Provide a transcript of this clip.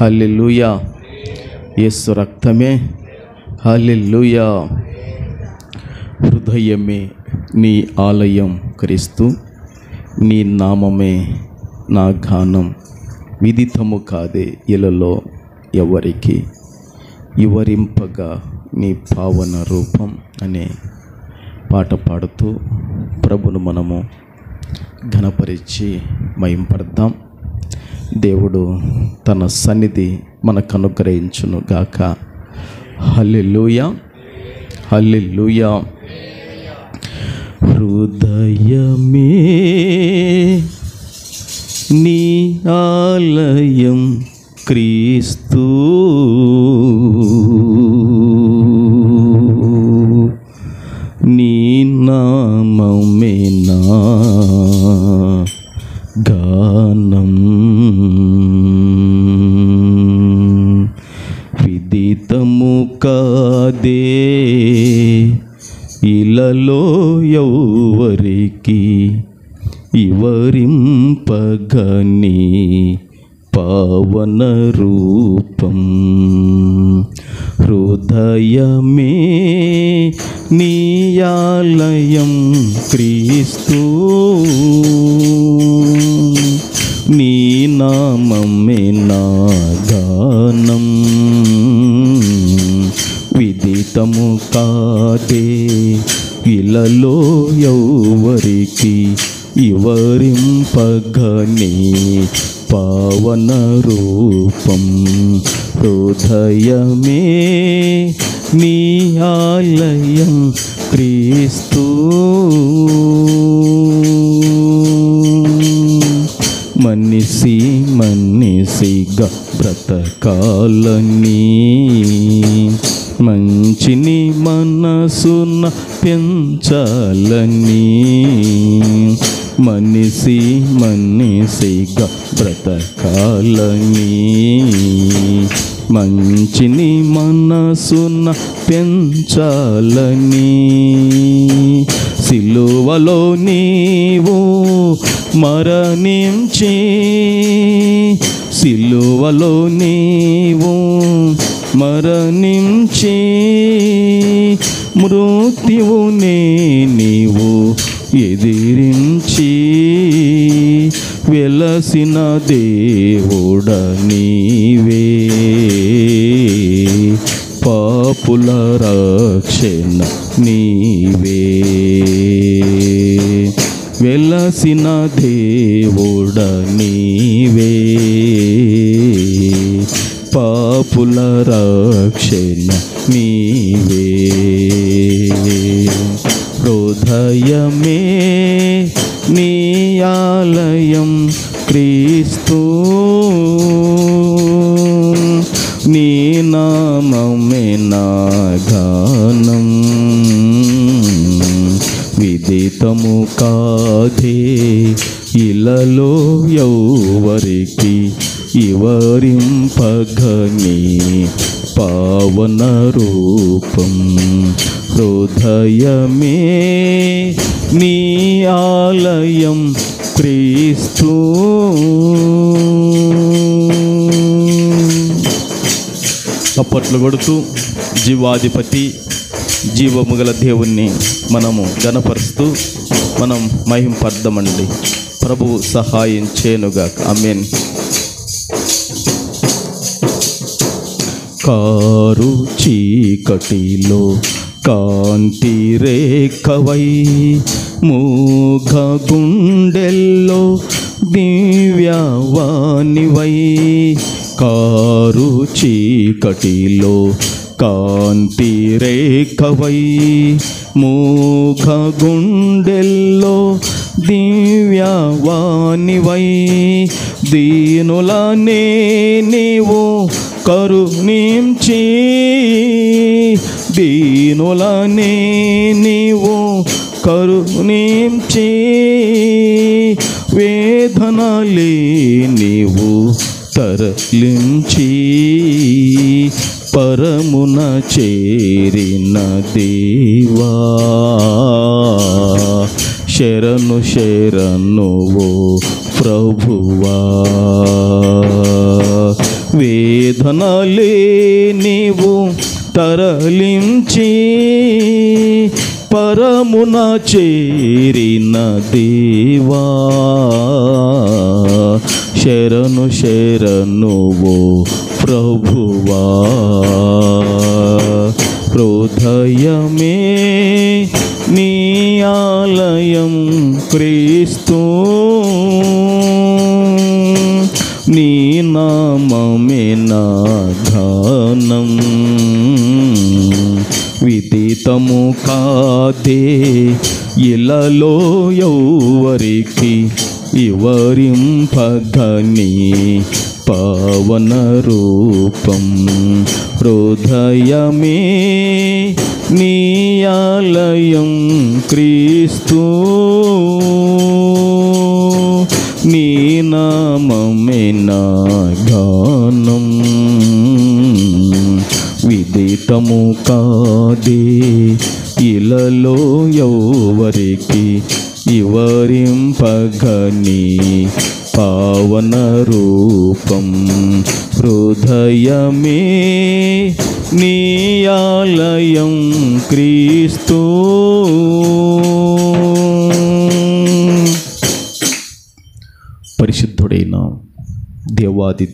హల్లెలూయా. యేసు రక్తమే హల్లెలూయా. హృదయమే నీ ఆలయం క్రీస్తు, నీ నామమే నా గానం. విదితము కాదే ఇలలో ఎవరికి, వివరింపగా నీ పావన రూపం అనే పాట పాడుతూ ప్రభును మనము ఘనపరిచి మహింపడదాం. దేవుడు తన సన్నిధి మనకు అనుగ్రహించును గాక. హల్లెలూయా, హల్లెలూయా. హృదయమే నీ ఆలయం క్రీస్తు, నీ నామమే నా గానం. విదితము కాదే ఇలలో ఎవరికి, వివరింపగని పావన రూపం. హృదయమే నీ ఆలయం క్రీస్తు, నీ నామమే నా గానం. విదితము కాదే ఇలలో ఎవరికి, వివరింపగని పావన రూపం. హృదయమే నీ ఆలయం క్రీస్తు, మనిషి మనిషిగా బ్రతకాలని, మంచిని మనసున పెంచాలని, మనిషి మనిషిగా బ్రతకాలని, మంచిని మనసున పెంచాలని. సిలువలో నీవు మరణించి, సిలువలో నీవు మరణించి, మృత్యువునే నీవు ఎదిరించి, వెలసిన దేవుడ నీవే, పాపుల రక్షణ నీవే, వెలసిన దేవుడ నీవే, పాపుల రక్షణ నీవే. హృదయమే నీ ఆలయం క్రీస్తు, నీ నామమే నా గానం. విదితము కాదే ఇలలో ఎవరికి, వివరింపగని పావన రూపం. హృదయమే నీ ఆలయం క్రీస్తు. చప్పట్లు కొడుతూ జీవాధిపతి జీవము గల దేవుణ్ణి మనము ఘనపరుస్తూ మనం మహింపర్దమండి. ప్రభువు సహాయం చేయనుగాక. ఆమేన్. కారు చీకటిలో కాంతి రేఖవై, మూగ గుండెల్లో దివ్యవాణివై, కారు చీకటిలో కాంతి రేఖవై, మూగ గుండెల్లో దివ్యవాణివై, దీనులనే నీవు కరుణించి, దీనులనే నీవు కరుణించి, వేదనలే నీవు తరలించి, పరమున చేరిన దేవా, శరణు శరణు ఓ ప్రభువా, వేదనలే నీవు తరలించి పరమున చేరిన దేవా, శరణు శరణు ఓ ప్రభువా. హృదయమే నీ ఆలయం క్రీస్తు, నీ నామమే నా గానం. విదితము కాదే ఇలలో ఎవరికి వివరింపగని పావన రూపం. హృదయమే నీ ఆలయం క్రీస్తు, నీ నామమే నా గానం. విదితము కాదే ఇలలో ఎవరికి వివరింపగని పావన రూపం. హృదయమే నీ ఆలయం క్రీస్తు. పరిశుద్ధుడైన దేవాది